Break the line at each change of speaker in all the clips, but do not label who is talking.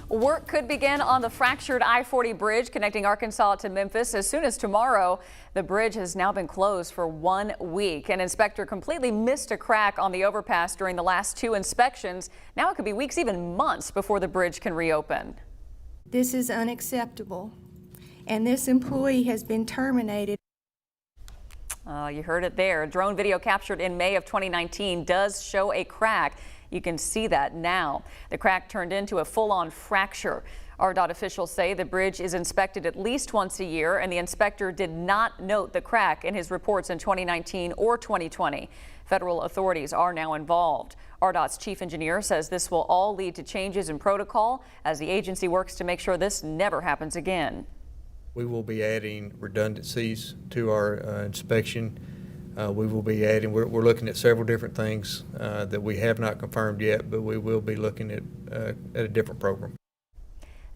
Work could begin on the fractured I-40 bridge connecting Arkansas to Memphis as soon as tomorrow. The bridge has now been closed for 1 week. An inspector completely missed a crack on the overpass during the last 2 inspections. Now it could be weeks, even months, before the bridge can reopen.
This is unacceptable, and this employee has been terminated.
You heard it there. Drone video captured in May of 2019 does show a crack. You can see that now. The crack turned into a full-on fracture. RDOT officials say the bridge is inspected at least once a year, and the inspector did not note the crack in his reports in 2019 or 2020. Federal authorities are now involved. RDOT's chief engineer says this will all lead to changes in protocol as the agency works to make sure this never happens again.
We will be adding redundancies to our inspection. We will be adding, we're looking at several different things that we have not confirmed yet, but we will be looking at a different program.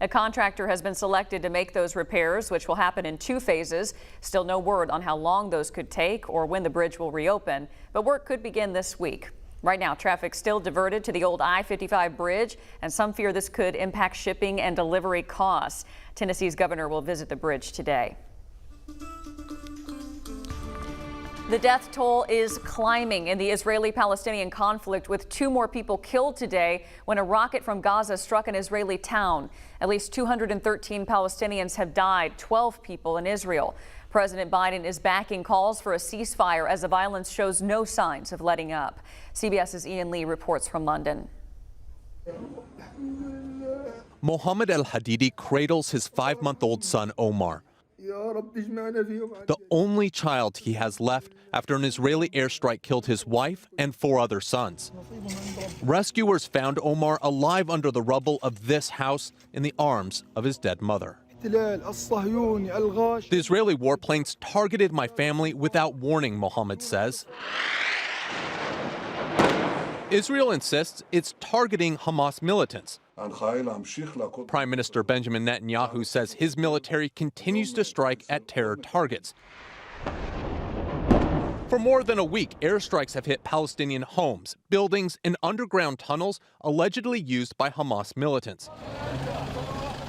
A contractor has been selected to make those repairs, which will happen in 2 phases. Still no word on how long those could take or when the bridge will reopen, but work could begin this week. Right now, traffic still diverted to the old I-55 bridge, and some fear this could impact shipping and delivery costs. Tennessee's governor will visit the bridge today. The death toll is climbing in the Israeli-Palestinian conflict, with 2 more people killed today when a rocket from Gaza struck an Israeli town. At least 213 Palestinians have died, 12 people in Israel. President Biden is backing calls for a ceasefire as the violence shows no signs of letting up. CBS's Ian Lee reports from London.
Mohammed al-Hadidi cradles his 5-month-old son Omar, the only child he has left after an Israeli airstrike killed his wife and 4 other sons. Rescuers found Omar alive under the rubble of this house in the arms of his dead mother. The Israeli warplanes targeted my family without warning, Mohammed says. Israel insists it's targeting Hamas militants. Prime Minister Benjamin Netanyahu says his military continues to strike at terror targets. For more than a week, airstrikes have hit Palestinian homes, buildings, and underground tunnels allegedly used by Hamas militants.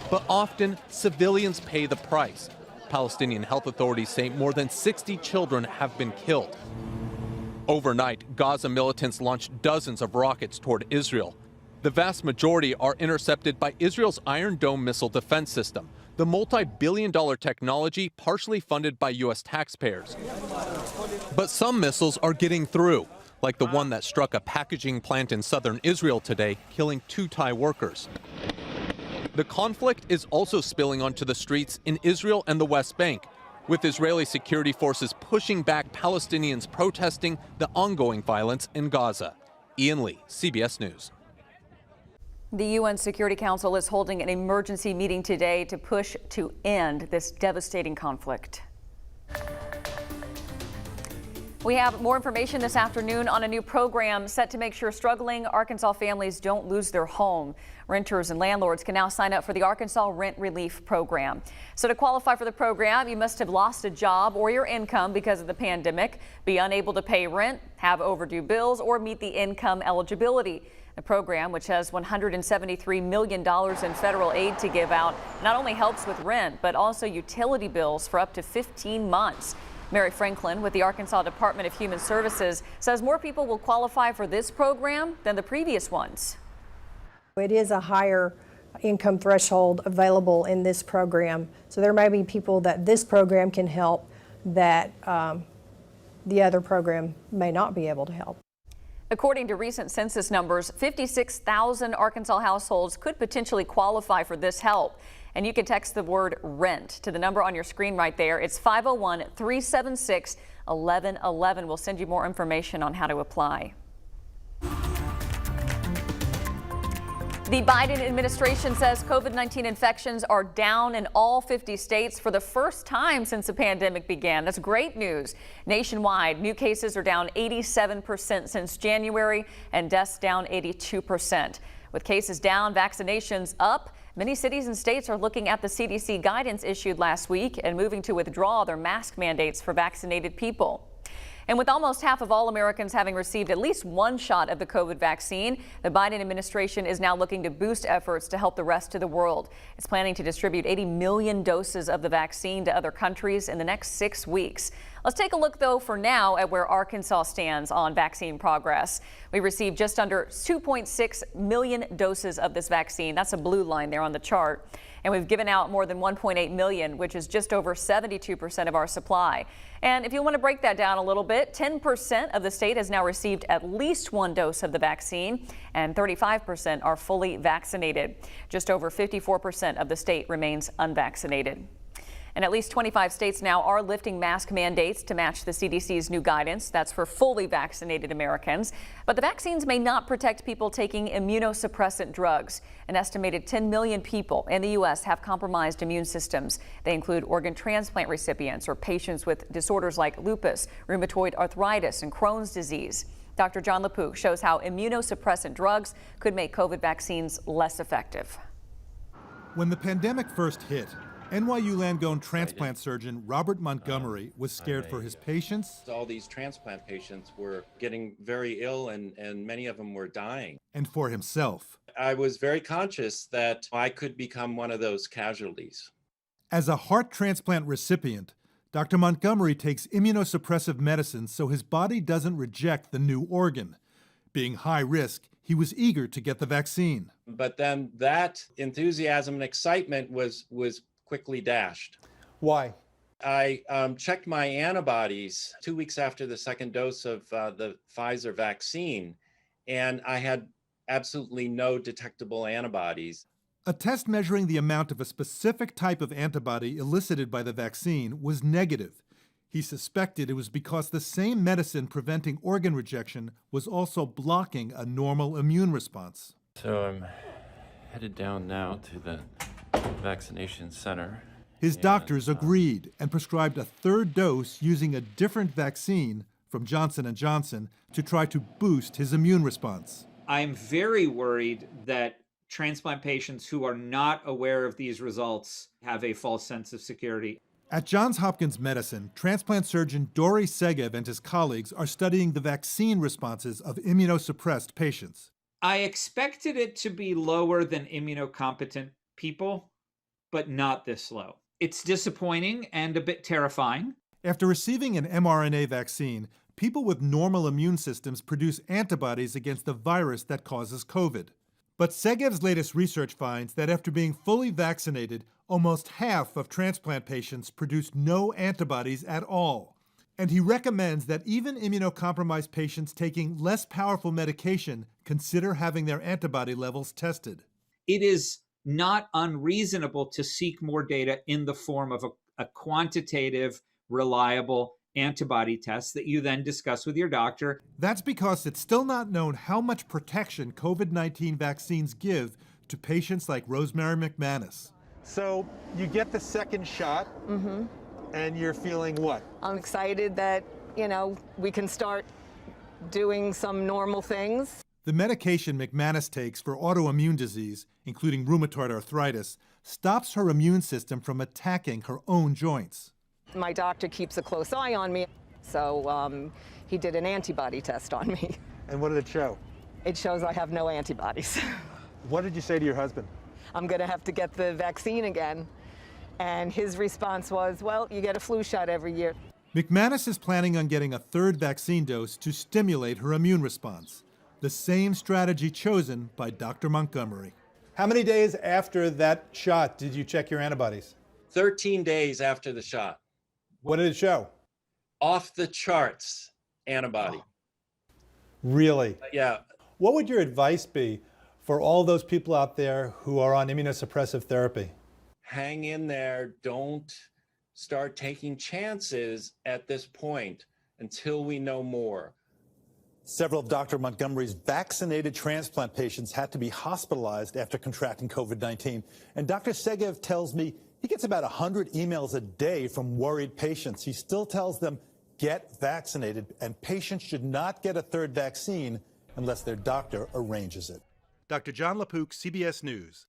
But often, civilians pay the price. Palestinian health authorities say more than 60 children have been killed. Overnight, Gaza militants launched dozens of rockets toward Israel. The vast majority are intercepted by Israel's Iron Dome missile defense system, the multi-billion-dollar technology partially funded by U.S. taxpayers. But some missiles are getting through, like the one that struck a packaging plant in southern Israel today, killing 2 Thai workers. The conflict is also spilling onto the streets in Israel and the West Bank, with Israeli security forces pushing back Palestinians protesting the ongoing violence in Gaza. Ian Lee, CBS News.
The UN Security Council is holding an emergency meeting today to push to end this devastating conflict. We have more information this afternoon on a new program set to make sure struggling Arkansas families don't lose their home. Renters and landlords can now sign up for the Arkansas Rent Relief Program. So to qualify for the program, you must have lost a job or your income because of the pandemic, be unable to pay rent, have overdue bills, or meet the income eligibility. The program, which has $173 million in federal aid to give out, not only helps with rent, but also utility bills for up to 15 months. Mary Franklin with the Arkansas Department of Human Services says more people will qualify for this program than the previous ones.
It is a higher income threshold available in this program. So there may be people that this program can help that the other program may not be able to help.
According to recent census numbers, 56,000 Arkansas households could potentially qualify for this help. And you can text the word RENT to the number on your screen right there. It's 501-376-1111. We'll send you more information on how to apply. The Biden administration says COVID-19 infections are down in all 50 states for the first time since the pandemic began. That's great news. Nationwide, new cases are down 87% since January and deaths down 82%. With cases down, vaccinations up, many cities and states are looking at the CDC guidance issued last week and moving to withdraw their mask mandates for vaccinated people. And with almost half of all Americans having received at least one shot of the COVID vaccine, the Biden administration is now looking to boost efforts to help the rest of the world. It's planning to distribute 80 million doses of the vaccine to other countries in the next 6 weeks. Let's take a look, though, for now at where Arkansas stands on vaccine progress. We received just under 2.6 million doses of this vaccine. That's a blue line there on the chart. And we've given out more than 1.8 million, which is just over 72% of our supply. And if you want to break that down a little bit, 10% of the state has now received at least one dose of the vaccine, and 35% are fully vaccinated. Just over 54% of the state remains unvaccinated. And at least 25 states now are lifting mask mandates to match the CDC's new guidance. That's for fully vaccinated Americans. But the vaccines may not protect people taking immunosuppressant drugs. An estimated 10 million people in the U.S. have compromised immune systems. They include organ transplant recipients or patients with disorders like lupus, rheumatoid arthritis, and Crohn's disease. Dr. John LaPook shows how immunosuppressant drugs could make COVID vaccines less effective.
When the pandemic first hit, NYU Langone transplant surgeon Robert Montgomery was scared for his patients.
All these transplant patients were getting very ill and many of them were dying.
And for himself.
I was very conscious that I could become one of those casualties.
As a heart transplant recipient, Dr. Montgomery takes immunosuppressive medicine so his body doesn't reject the new organ. Being high risk, he was eager to get the vaccine.
But then that enthusiasm and excitement was quickly dashed.
Why?
I checked my antibodies 2 weeks after the second dose of the Pfizer vaccine, and I had absolutely no detectable antibodies.
A test measuring the amount of a specific type of antibody elicited by the vaccine was negative. He suspected it was because the same medicine preventing organ rejection was also blocking a normal immune response.
So I'm headed down now to the vaccination center.
His doctors agreed and prescribed a third dose using a different vaccine from Johnson & Johnson to try to boost his immune response.
I'm very worried that transplant patients who are not aware of these results have a false sense of security.
At Johns Hopkins Medicine, transplant surgeon Dori Segev and his colleagues are studying the vaccine responses of immunosuppressed patients.
I expected it to be lower than immunocompetent people, but not this low. It's disappointing and a bit terrifying.
After receiving an mRNA vaccine, people with normal immune systems produce antibodies against the virus that causes COVID. But Segev's latest research finds that after being fully vaccinated, almost half of transplant patients produce no antibodies at all. And he recommends that even immunocompromised patients taking less powerful medication consider having their antibody levels tested.
It is not unreasonable to seek more data in the form of a quantitative, reliable antibody test that you then discuss with your doctor.
That's because it's still not known how much protection COVID-19 vaccines give to patients like Rosemary McManus.
So you get the second shot, and you're feeling what?
I'm excited that, we can start doing some normal things.
The medication McManus takes for autoimmune disease, including rheumatoid arthritis, stops her immune system from attacking her own joints.
My doctor keeps a close eye on me, so he did an antibody test on me.
And what did it show?
It shows I have no antibodies.
What did you say to your husband?
I'm going to have to get the vaccine again. And his response was, well, you get a flu shot every year.
McManus is planning on getting a third vaccine dose to stimulate her immune response, the same strategy chosen by Dr. Montgomery.
How many days after that shot did you check your antibodies?
13 days after the shot.
What did it show?
Off the charts antibody.
Really?
Yeah.
What would your advice be for all those people out there who are on immunosuppressive therapy?
Hang in there. Don't start taking chances at this point until we know more.
Several of Dr. Montgomery's vaccinated transplant patients had to be hospitalized after contracting COVID-19. And Dr. Segev tells me he gets about 100 emails a day from worried patients. He still tells them, get vaccinated, and patients should not get a third vaccine unless their doctor arranges it.
Dr. John LaPook, CBS News.